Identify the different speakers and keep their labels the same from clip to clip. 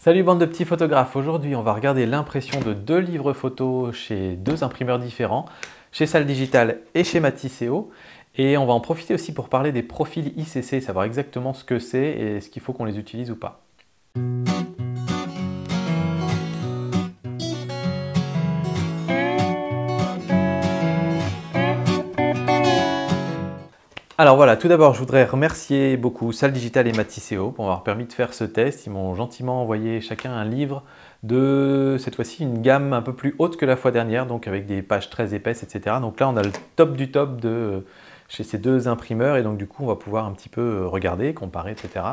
Speaker 1: Salut bande de petits photographes, aujourd'hui on va regarder l'impression de deux livres photos chez deux imprimeurs différents, chez Salle Digital et chez Matisseo. Et on va en profiter aussi pour parler des profils ICC, savoir exactement ce que c'est et ce qu'il faut qu'on les utilise ou pas. Alors voilà, tout d'abord je voudrais remercier beaucoup Salle Digital et Matisseo pour m'avoir permis de faire ce test. Ils m'ont gentiment envoyé chacun un livre de, cette fois-ci, une gamme un peu plus haute que la fois dernière, donc avec des pages très épaisses, etc. Donc là on a le top du top de chez ces deux imprimeurs et donc du coup on va pouvoir un petit peu regarder, comparer, etc.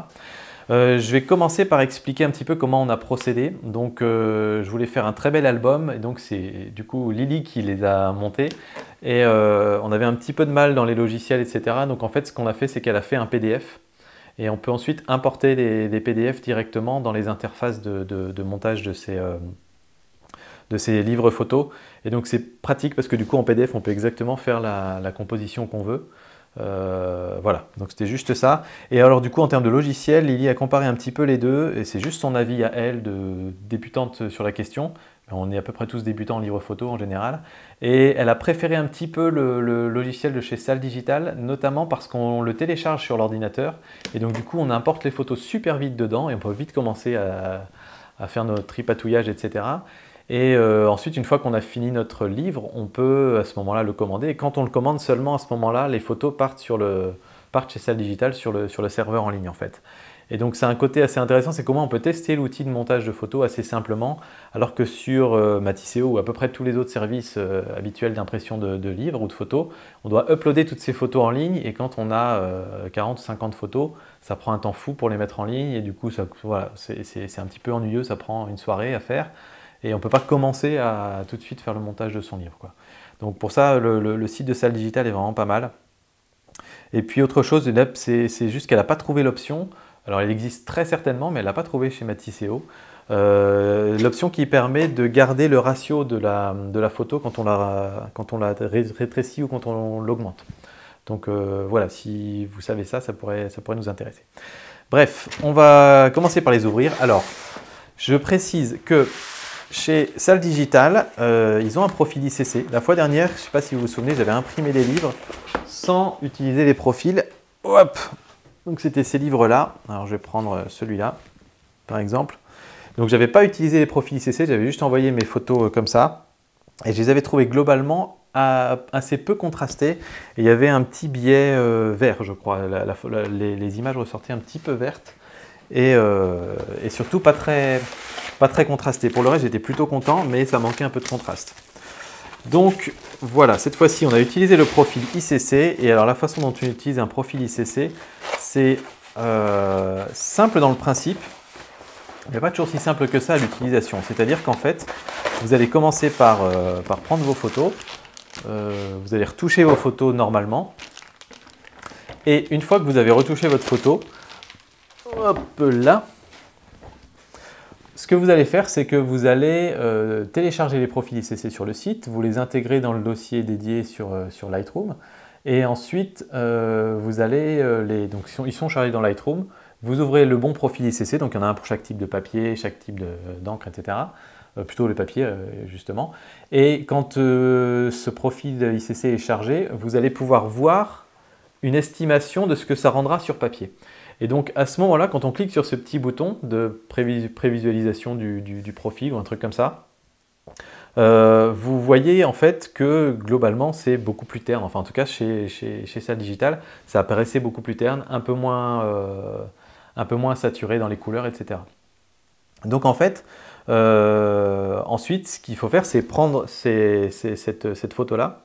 Speaker 1: Je vais commencer par expliquer un petit peu comment on a procédé. Donc je voulais faire un très bel album et donc c'est du coup Lily qui les a montés et on avait un petit peu de mal dans les logiciels, etc. Donc en fait ce qu'on a fait c'est qu'elle a fait un PDF et on peut ensuite importer des PDF directement dans les interfaces de montage de ces livres photos. Et donc c'est pratique parce que du coup en PDF on peut exactement faire la composition qu'on veut. Voilà, donc c'était juste ça. Et alors du coup en termes de logiciel, Lily a comparé un petit peu les deux et c'est juste son avis à elle de débutante sur la question. On est à peu près tous débutants en livre photo en général. Et elle a préféré un petit peu le logiciel de chez Salle Digital, notamment parce qu'on le télécharge sur l'ordinateur. Et donc du coup on importe les photos super vite dedans et on peut vite commencer à faire notre tripatouillage, etc. Et ensuite, une fois qu'on a fini notre livre, on peut à ce moment-là le commander. Et quand on le commande seulement à ce moment-là, les photos partent chez Salle Digital sur le serveur en ligne en fait. Et donc c'est un côté assez intéressant, c'est comment on peut tester l'outil de montage de photos assez simplement, alors que sur Matisseo ou à peu près tous les autres services habituels d'impression de livres ou de photos, on doit uploader toutes ces photos en ligne et quand on a 40 ou 50 photos, ça prend un temps fou pour les mettre en ligne et du coup voilà, c'est un petit peu ennuyeux, ça prend une soirée à faire. Et on ne peut pas commencer à tout de suite faire le montage de son livre, quoi. Donc pour ça, le site de Salle Digital est vraiment pas mal. Et puis autre chose, c'est juste qu'elle n'a pas trouvé l'option. Alors elle existe très certainement, mais elle n'a pas trouvé chez Matisseo. L'option qui permet de garder le ratio de la photo quand on la rétrécit ou quand on l'augmente. Donc voilà, si vous savez ça, ça pourrait nous intéresser. Bref, on va commencer par les ouvrir. Alors, je précise que chez Salle Digital, ils ont un profil ICC. La fois dernière, je ne sais pas si vous vous souvenez, j'avais imprimé des livres sans utiliser les profils. Hop! Donc c'était ces livres-là. Alors je vais prendre celui-là, par exemple. Donc je n'avais pas utilisé les profils ICC, j'avais juste envoyé mes photos comme ça. Et je les avais trouvés globalement assez peu contrastés. Et il y avait un petit biais vert, je crois. Les images ressortaient un petit peu vertes. Et surtout pas très contrasté. Pour le reste, j'étais plutôt content, mais ça manquait un peu de contraste. Donc voilà, cette fois-ci, on a utilisé le profil ICC. Et alors la façon dont on utilise un profil ICC, c'est simple dans le principe, mais pas toujours si simple que ça à l'utilisation. C'est-à-dire qu'en fait, vous allez commencer par prendre vos photos, vous allez retoucher vos photos normalement. Et une fois que vous avez retouché votre photo, hop là, ce que vous allez faire, c'est que vous allez télécharger les profils ICC sur le site, vous les intégrez dans le dossier dédié sur Lightroom, et ensuite vous allez donc ils sont chargés dans Lightroom, vous ouvrez le bon profil ICC, donc il y en a un pour chaque type de papier, chaque type d'encre, etc. Plutôt le papier justement. Et quand ce profil ICC est chargé, vous allez pouvoir voir une estimation de ce que ça rendra sur papier. Et donc à ce moment-là, quand on clique sur ce petit bouton de prévisualisation du profil ou un truc comme ça, vous voyez en fait que globalement c'est beaucoup plus terne. Enfin en tout cas chez Salle Digital, ça apparaissait beaucoup plus terne, un peu moins saturé dans les couleurs, etc. Donc en fait, ensuite ce qu'il faut faire, c'est prendre cette photo-là.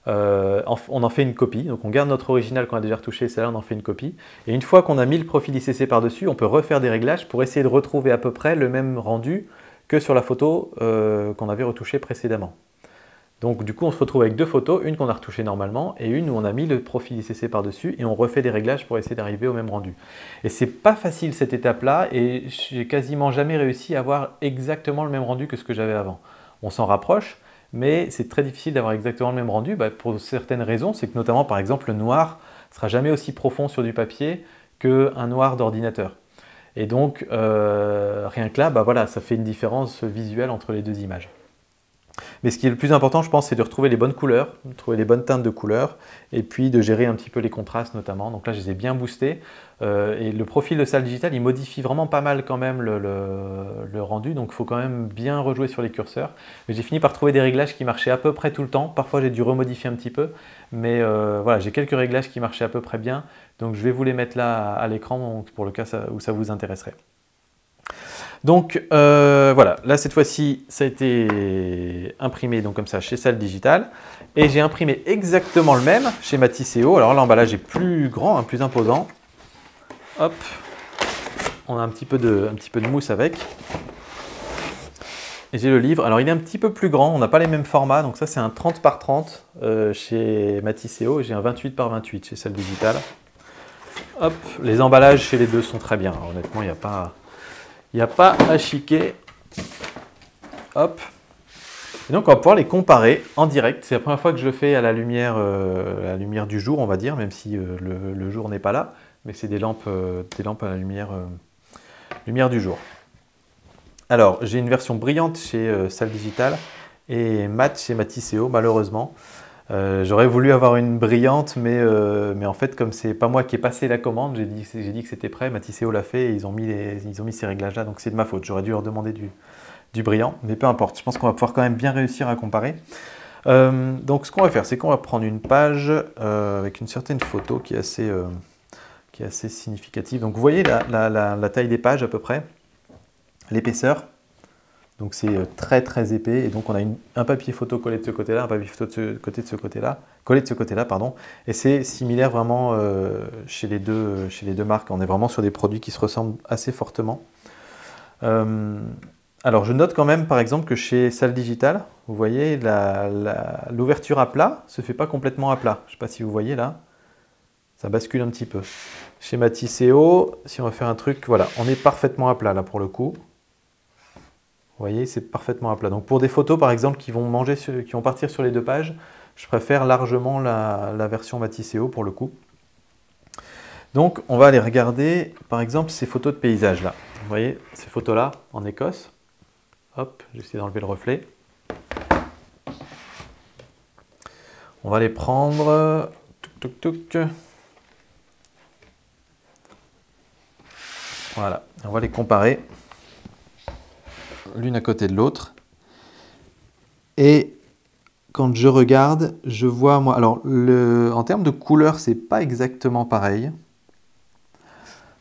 Speaker 1: On en fait une copie, donc on garde notre original qu'on a déjà retouché, celle-là on en fait une copie. Et une fois qu'on a mis le profil ICC par-dessus, on peut refaire des réglages pour essayer de retrouver à peu près le même rendu que sur la photo qu'on avait retouchée précédemment. Donc du coup on se retrouve avec deux photos, une qu'on a retouchée normalement et une où on a mis le profil ICC par-dessus et on refait des réglages pour essayer d'arriver au même rendu. Et c'est pas facile cette étape-là et j'ai quasiment jamais réussi à avoir exactement le même rendu que ce que j'avais avant. On s'en rapproche, mais c'est très difficile d'avoir exactement le même rendu pour certaines raisons. C'est que notamment, par exemple, le noir ne sera jamais aussi profond sur du papier qu'un noir d'ordinateur. Et donc, rien que là, bah voilà, ça fait une différence visuelle entre les deux images. Mais ce qui est le plus important, je pense, c'est de retrouver les bonnes couleurs, de trouver les bonnes teintes de couleurs, et puis de gérer un petit peu les contrastes notamment. Donc là, je les ai bien boostés. Et le profil de salle digitale, il modifie vraiment pas mal quand même le rendu, donc il faut quand même bien rejouer sur les curseurs. Mais j'ai fini par trouver des réglages qui marchaient à peu près tout le temps. Parfois, j'ai dû remodifier un petit peu, mais voilà, j'ai quelques réglages qui marchaient à peu près bien. Donc je vais vous les mettre là à l'écran pour le cas où ça vous intéresserait. Donc voilà, là cette fois-ci, ça a été imprimé donc comme ça chez Salle Digitale. Et j'ai imprimé exactement le même chez Matisseo. Alors l'emballage est plus grand, hein, plus imposant. Hop, on a un petit peu de mousse avec. Et j'ai le livre. Alors il est un petit peu plus grand, on n'a pas les mêmes formats. Donc ça c'est un 30 par 30 chez Matisseo. Et j'ai un 28 par 28 chez Salle Digitale. Hop, les emballages chez les deux sont très bien. Alors, honnêtement, il n'y a pas à chiquer. Hop. Et donc, on va pouvoir les comparer en direct. C'est la première fois que je le fais à la lumière du jour, on va dire, même si le jour n'est pas là. Mais c'est des lampes à la lumière du jour. Alors, j'ai une version brillante chez Salle Digitale et mat chez Matisseo, malheureusement. J'aurais voulu avoir une brillante, mais en fait, comme c'est pas moi qui ai passé la commande, j'ai dit que c'était prêt, Matisseo l'a fait et ils ont mis ces réglages-là, donc c'est de ma faute. J'aurais dû leur demander du brillant, mais peu importe. Je pense qu'on va pouvoir quand même bien réussir à comparer. Donc ce qu'on va faire, c'est qu'on va prendre une page avec une certaine photo qui est assez significative. Donc vous voyez la taille des pages à peu près, l'épaisseur. Donc c'est très très épais et donc on a un papier photo collé de ce côté-là, un papier photo collé de ce côté-là, pardon. Et c'est similaire vraiment chez les deux marques. On est vraiment sur des produits qui se ressemblent assez fortement. Alors je note quand même par exemple que chez Salle Digitale, vous voyez l'ouverture à plat se fait pas complètement à plat. Je ne sais pas si vous voyez là, ça bascule un petit peu. Chez Matisseo, si on va faire un truc, voilà, on est parfaitement à plat là pour le coup. Vous voyez, c'est parfaitement à plat. Donc pour des photos par exemple qui vont partir sur les deux pages, je préfère largement la version Matisseo pour le coup. Donc on va aller regarder par exemple ces photos de paysage là. Vous voyez ces photos là en Écosse. Hop, j'essaie d'enlever le reflet. On va les prendre. Touc, touc, touc. Voilà, on va les comparer l'une à côté de l'autre. Et quand je regarde, je vois moi. Alors, en termes de couleur, c'est pas exactement pareil.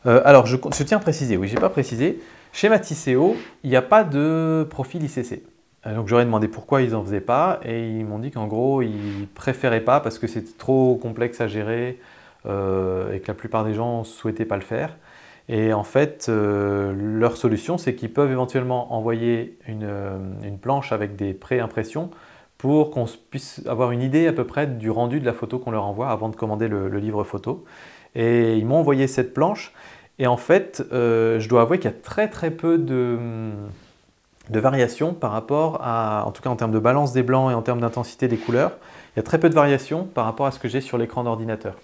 Speaker 1: Alors, je tiens à préciser, oui, j'ai pas précisé. Chez Matisseo, il n'y a pas de profil ICC. Donc, j'aurais demandé pourquoi ils n'en faisaient pas, et ils m'ont dit qu'en gros, ils préféraient pas parce que c'était trop complexe à gérer et que la plupart des gens ne souhaitaient pas le faire. Et en fait, leur solution, c'est qu'ils peuvent éventuellement envoyer une planche avec des pré-impressions pour qu'on puisse avoir une idée à peu près du rendu de la photo qu'on leur envoie avant de commander le livre photo. Et ils m'ont envoyé cette planche. Et en fait, je dois avouer qu'il y a très très peu de variations par rapport à, en tout cas en termes de balance des blancs et en termes d'intensité des couleurs, il y a très peu de variations par rapport à ce que j'ai sur l'écran d'ordinateur.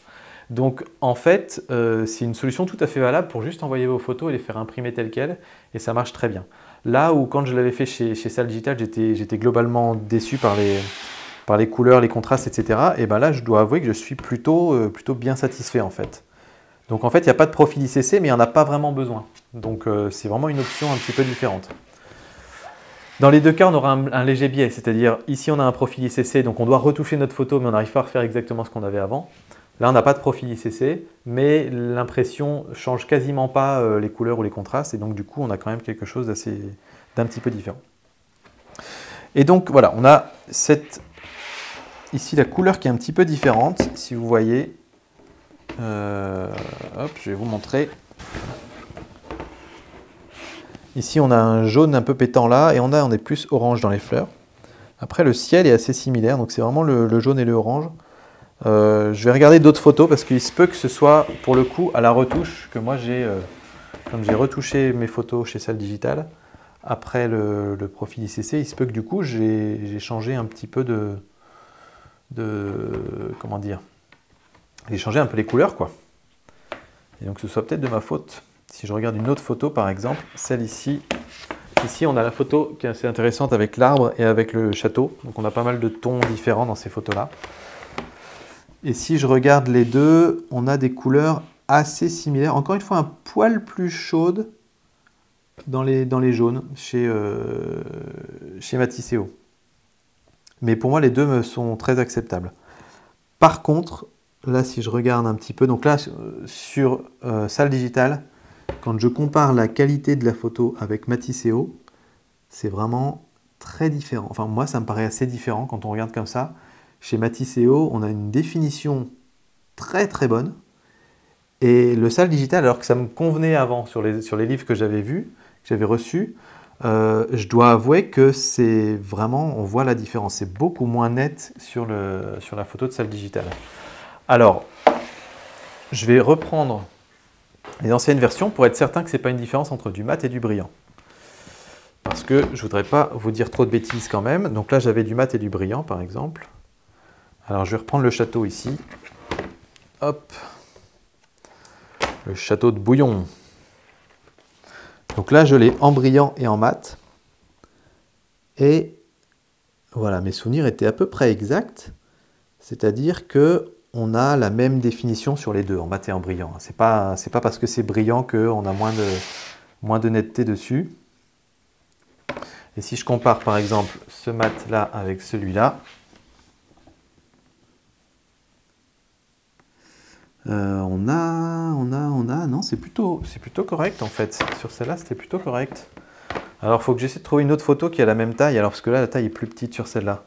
Speaker 1: Donc en fait, c'est une solution tout à fait valable pour juste envoyer vos photos et les faire imprimer telles quelles, et ça marche très bien. Là où quand je l'avais fait chez Salle Digitale, j'étais globalement déçu par les couleurs, les contrastes, etc. Et ben là, je dois avouer que je suis plutôt bien satisfait en fait. Donc en fait, il n'y a pas de profil ICC, mais il n'y en a pas vraiment besoin. Donc c'est vraiment une option un petit peu différente. Dans les deux cas, on aura un léger biais, c'est-à-dire ici on a un profil ICC, donc on doit retoucher notre photo, mais on n'arrive pas à refaire exactement ce qu'on avait avant. Là, on n'a pas de profil ICC, mais l'impression ne change quasiment pas les couleurs ou les contrastes, et donc du coup, on a quand même quelque chose d'un petit peu différent. Et donc voilà, on a ici la couleur qui est un petit peu différente, si vous voyez. Hop, je vais vous montrer. Ici, on a un jaune un peu pétant là, et on est plus orange dans les fleurs. Après, le ciel est assez similaire, donc c'est vraiment le jaune et le orange. Je vais regarder d'autres photos parce qu'il se peut que ce soit pour le coup à la retouche que moi comme j'ai retouché mes photos chez Salle Digitale après le profil ICC, il se peut que du coup j'ai changé un petit peu comment dire, j'ai changé un peu les couleurs quoi. Et donc ce soit peut-être de ma faute. Si je regarde une autre photo, par exemple, celle ici, ici on a la photo qui est assez intéressante avec l'arbre et avec le château. Donc on a pas mal de tons différents dans ces photos-là. Et si je regarde les deux, on a des couleurs assez similaires. Encore une fois, un poil plus chaude dans les jaunes chez Matisseo. Mais pour moi, les deux me sont très acceptables. Par contre, là, si je regarde un petit peu, donc là, sur Salle Digitale, quand je compare la qualité de la photo avec Matisseo, c'est vraiment très différent. Enfin, moi, ça me paraît assez différent quand on regarde comme ça. Chez Matisseo, on a une définition très très bonne. Et le Salle Digital, alors que ça me convenait avant sur les livres que j'avais vus, que j'avais reçus, je dois avouer que c'est vraiment, on voit la différence. C'est beaucoup moins net sur la photo de Salle Digitale. Alors, je vais reprendre les anciennes versions pour être certain que ce n'est pas une différence entre du mat et du brillant. Parce que je ne voudrais pas vous dire trop de bêtises quand même. Donc là, j'avais du mat et du brillant, par exemple. Alors, je vais reprendre le château ici. Hop. Le château de Bouillon. Donc là, je l'ai en brillant et en mat. Et voilà, mes souvenirs étaient à peu près exacts. C'est-à-dire que on a la même définition sur les deux, en mat et en brillant. C'est pas parce que c'est brillant qu'on a moins de netteté dessus. Et si je compare par exemple ce mat-là avec celui-là, non, c'est plutôt correct en fait. Sur celle-là, c'était plutôt correct. Alors, il faut que j'essaie de trouver une autre photo qui a la même taille, alors parce que là, la taille est plus petite sur celle-là.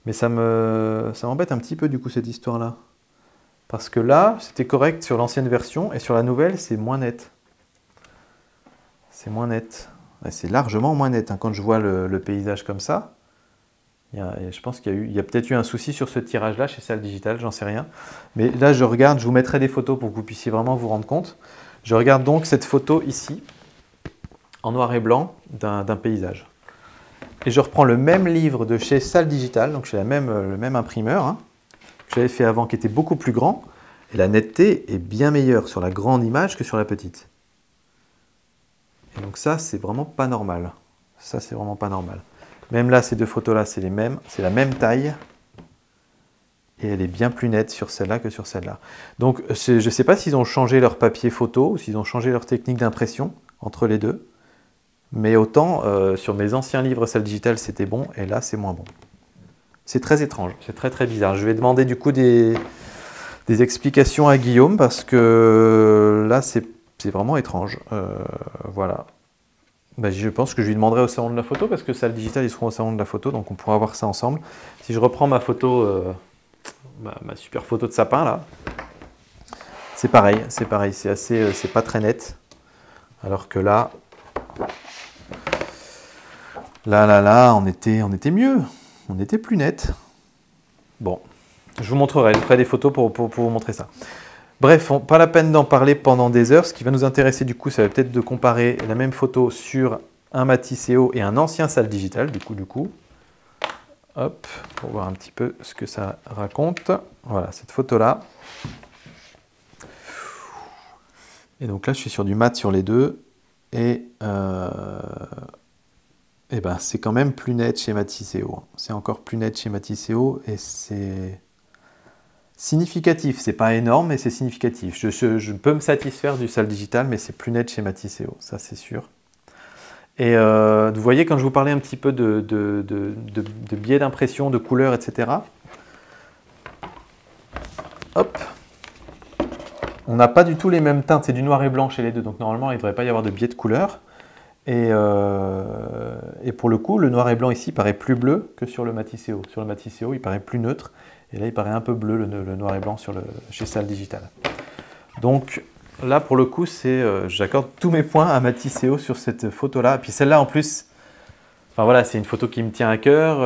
Speaker 1: Mais ça m'embête un petit peu du coup cette histoire-là. Parce que là, c'était correct sur l'ancienne version, et sur la nouvelle, c'est moins net. C'est moins net. C'est largement moins net. Hein. Quand je vois le paysage comme ça, je pense qu'il y a peut-être eu un souci sur ce tirage-là chez Salle Digitale, j'en sais rien. Mais là, je regarde, je vous mettrai des photos pour que vous puissiez vraiment vous rendre compte. Je regarde donc cette photo ici, en noir et blanc, d'un paysage. Et je reprends le même livre de chez Salle Digitale, donc chez le même imprimeur, hein, que j'avais fait avant, qui était beaucoup plus grand. Et la netteté est bien meilleure sur la grande image que sur la petite. Et donc ça, c'est vraiment pas normal. Ça, c'est vraiment pas normal. Même là, ces deux photos-là, c'est les mêmes, c'est la même taille. Et elle est bien plus nette sur celle-là que sur celle-là. Donc, je ne sais pas s'ils ont changé leur papier photo ou s'ils ont changé leur technique d'impression entre les deux. Mais autant, sur mes anciens livres Salle Digitale, c'était bon, et là, c'est moins bon. C'est très étrange, c'est très très bizarre. Je vais demander du coup des explications à Guillaume, parce que là, c'est vraiment étrange. Voilà. Ben, je pense que je lui demanderai au salon de la photo, parce que Salle Digitale, ils seront au salon de la photo, donc on pourra voir ça ensemble. Si je reprends ma photo, ma super photo de sapin, là, c'est pareil, c'est pas très net. Alors que là, on était mieux, on était plus net. Bon, je vous montrerai, je ferai des photos pour vous montrer ça. Bref, pas la peine d'en parler pendant des heures. Ce qui va nous intéresser du coup, ça va peut-être de comparer la même photo sur un Matisseo et un ancien Salle Digitale, du coup. Hop, pour voir un petit peu ce que ça raconte. Voilà, cette photo-là. Et donc là, je suis sur du mat sur les deux. Et ben, c'est quand même plus net chez Matisseo. C'est encore plus net chez Matisseo et c'est significatif. C'est pas énorme, mais c'est significatif. Je peux me satisfaire du Salle Digitale, mais c'est plus net chez Matisseo, ça c'est sûr. Et vous voyez, quand je vous parlais un petit peu de biais d'impression, de couleurs, etc. Hop. On n'a pas du tout les mêmes teintes, c'est du noir et blanc chez les deux, donc normalement il ne devrait pas y avoir de biais de couleurs. Et pour le coup, le noir et blanc ici paraît plus bleu que sur le Matisseo. Sur le Matisseo, il paraît plus neutre, et là il paraît un peu bleu le noir et blanc chez Salle Digitale. Donc là pour le coup, j'accorde tous mes points à Matisseo sur cette photo-là. Et puis celle-là en plus, enfin voilà, c'est une photo qui me tient à cœur,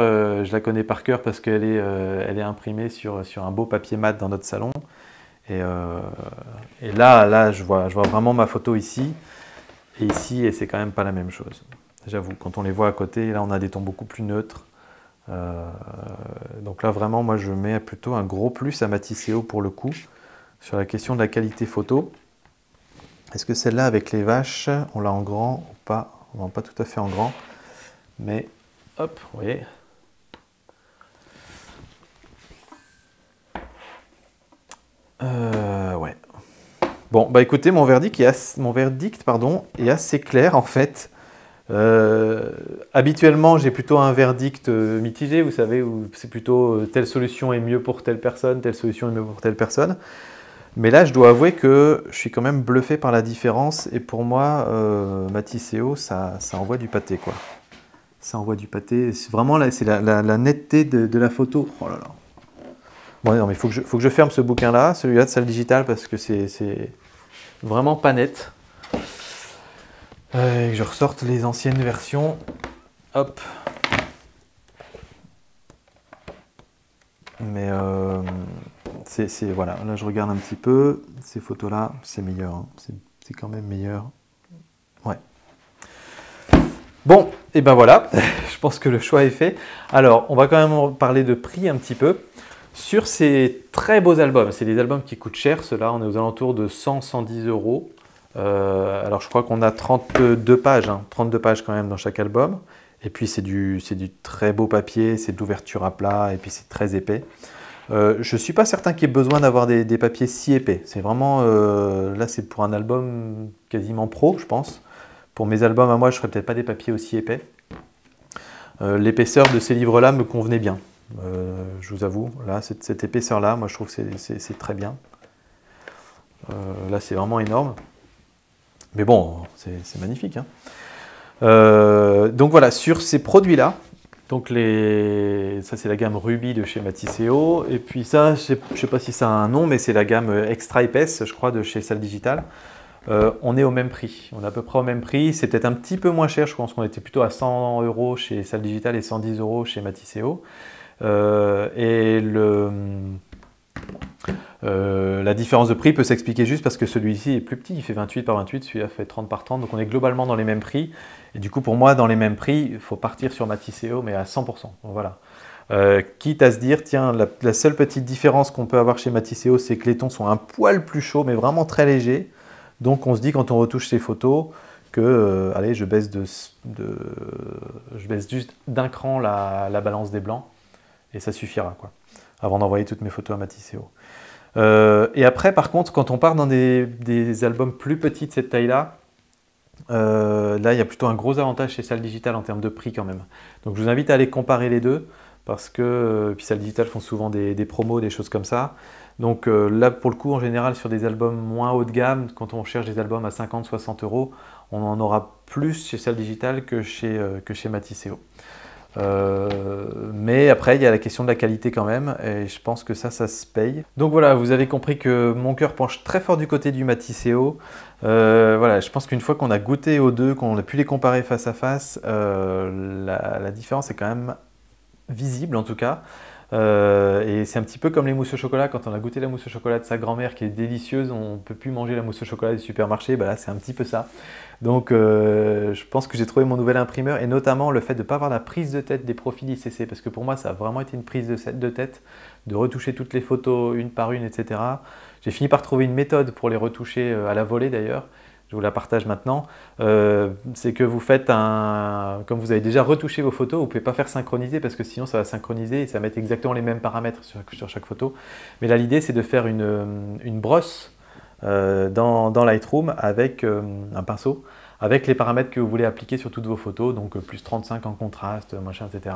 Speaker 1: je la connais par cœur parce qu'elle est imprimée sur un beau papier mat dans notre salon. Et là je vois vraiment ma photo ici, et ici, et c'est quand même pas la même chose. J'avoue, quand on les voit à côté, là on a des tons beaucoup plus neutres. Donc là vraiment, moi je mets plutôt un gros plus à Matisseo pour le coup, sur la question de la qualité photo. Est-ce que celle-là avec les vaches, on l'a en grand ou pas? On l'a pas tout à fait en grand, mais hop, vous voyez. Ouais. Bon, bah écoutez, mon verdict est assez clair en fait. Habituellement, j'ai plutôt un verdict mitigé, vous savez, où c'est plutôt telle solution est mieux pour telle personne, telle solution est mieux pour telle personne. Mais là, je dois avouer que je suis quand même bluffé par la différence. Et pour moi, Matisseo, ça envoie du pâté, quoi. Ça envoie du pâté. C'est vraiment là, c'est la netteté de la photo. Oh là là. Bon, non, mais faut que je ferme ce bouquin-là, celui-là de Salle Digitale, parce que c'est vraiment pas net. Et que je ressorte les anciennes versions. Hop. Mais voilà, là je regarde un petit peu, ces photos-là, c'est meilleur, hein. C'est quand même meilleur. Ouais. Bon, et ben voilà, je pense que le choix est fait. Alors, on va quand même parler de prix un petit peu. Sur ces très beaux albums, c'est des albums qui coûtent cher, ceux-là, on est aux alentours de 100-110 €. Alors je crois qu'on a 32 pages, hein, 32 pages quand même dans chaque album. Et puis c'est du très beau papier, c'est de l'ouverture à plat, et puis c'est très épais. Je ne suis pas certain qu'il y ait besoin d'avoir des papiers si épais. C'est vraiment, là c'est pour un album quasiment pro, je pense. Pour mes albums à moi, je ne ferais peut-être pas des papiers aussi épais. L'épaisseur de ces livres-là me convenait bien. Je vous avoue, là, cette épaisseur-là, moi je trouve que c'est très bien. Là c'est vraiment énorme. Mais bon, c'est magnifique, hein. Donc voilà, sur ces produits-là, donc ça c'est la gamme Ruby de chez Matisseo, et puis ça, je ne sais pas si ça a un nom, mais c'est la gamme extra épaisse, je crois, de chez Salle Digitale. On est au même prix, on est à peu près au même prix, c'est peut-être un petit peu moins cher, je pense qu'on était plutôt à 100 € chez Salle Digitale et 110 € chez Matisseo. La différence de prix peut s'expliquer juste parce que celui-ci est plus petit, il fait 28 par 28, celui-là fait 30 par 30, donc on est globalement dans les mêmes prix. Et du coup, pour moi, dans les mêmes prix, il faut partir sur Matisseo, mais à 100%. Donc voilà. Quitte à se dire, tiens, la seule petite différence qu'on peut avoir chez Matisseo, c'est que les tons sont un poil plus chauds, mais vraiment très légers. Donc on se dit, quand on retouche ces photos, que, allez, je baisse juste d'un cran la balance des blancs, et ça suffira, quoi, avant d'envoyer toutes mes photos à Matisseo. Et après, par contre, quand on part dans des albums plus petits de cette taille-là, là, il y a plutôt un gros avantage chez Salle Digitale en termes de prix quand même. Donc je vous invite à aller comparer les deux, parce que puis Salle Digitale font souvent des promos, des choses comme ça. Donc là, pour le coup, en général, sur des albums moins haut de gamme, quand on cherche des albums à 50-60 €, on en aura plus chez Salle Digitale que chez Matisseo. Mais après, il y a la question de la qualité quand même, et je pense que ça se paye. Donc voilà, vous avez compris que mon cœur penche très fort du côté du Matisseo. Voilà, je pense qu'une fois qu'on a goûté aux deux, qu'on a pu les comparer face à face, la différence est quand même visible en tout cas. Et c'est un petit peu comme les mousses au chocolat, quand on a goûté la mousse au chocolat de sa grand-mère qui est délicieuse, on ne peut plus manger la mousse au chocolat du supermarché, bah là c'est un petit peu ça. Donc je pense que j'ai trouvé mon nouvel imprimeur, et notamment le fait de ne pas avoir la prise de tête des profils ICC, parce que pour moi ça a vraiment été une prise de tête, de retoucher toutes les photos une par une, etc. J'ai fini par trouver une méthode pour les retoucher à la volée d'ailleurs. Je vous la partage maintenant, c'est que vous faites comme vous avez déjà retouché vos photos, vous ne pouvez pas faire synchroniser parce que sinon ça va synchroniser et ça va mettre exactement les mêmes paramètres sur chaque photo. Mais là l'idée c'est de faire une brosse dans Lightroom avec un pinceau, avec les paramètres que vous voulez appliquer sur toutes vos photos, donc plus 35 en contraste, machin, etc.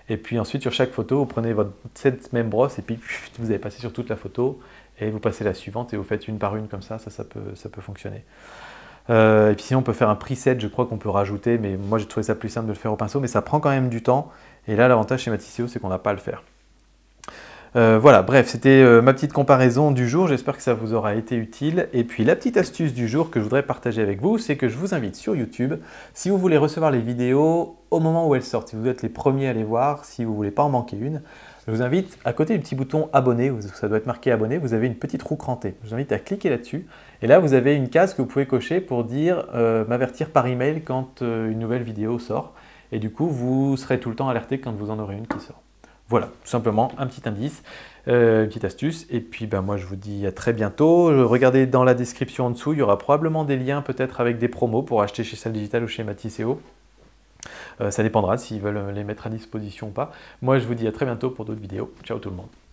Speaker 1: Et puis ensuite sur chaque photo, vous prenez cette même brosse et puis vous allez passer sur toute la photo et vous passez la suivante et vous faites une par une comme ça peut fonctionner. Et puis sinon on peut faire un preset, je crois qu'on peut rajouter, mais moi j'ai trouvé ça plus simple de le faire au pinceau, mais ça prend quand même du temps, et là l'avantage chez Matisseo c'est qu'on n'a pas à le faire. Voilà, bref, c'était ma petite comparaison du jour, j'espère que ça vous aura été utile. Et puis la petite astuce du jour que je voudrais partager avec vous, c'est que je vous invite sur YouTube, si vous voulez recevoir les vidéos au moment où elles sortent, si vous êtes les premiers à les voir, si vous ne voulez pas en manquer une, je vous invite, à côté du petit bouton abonner, où ça doit être marqué abonner, vous avez une petite roue crantée. Je vous invite à cliquer là-dessus, et là vous avez une case que vous pouvez cocher pour dire m'avertir par email quand une nouvelle vidéo sort, et du coup vous serez tout le temps alerté quand vous en aurez une qui sort. Voilà, tout simplement un petit indice, une petite astuce. Et puis ben, moi je vous dis à très bientôt. Regardez dans la description en dessous, il y aura probablement des liens peut-être avec des promos pour acheter chez Salle Digital ou chez Matisseo. Ça dépendra s'ils veulent les mettre à disposition ou pas. Moi je vous dis à très bientôt pour d'autres vidéos. Ciao tout le monde.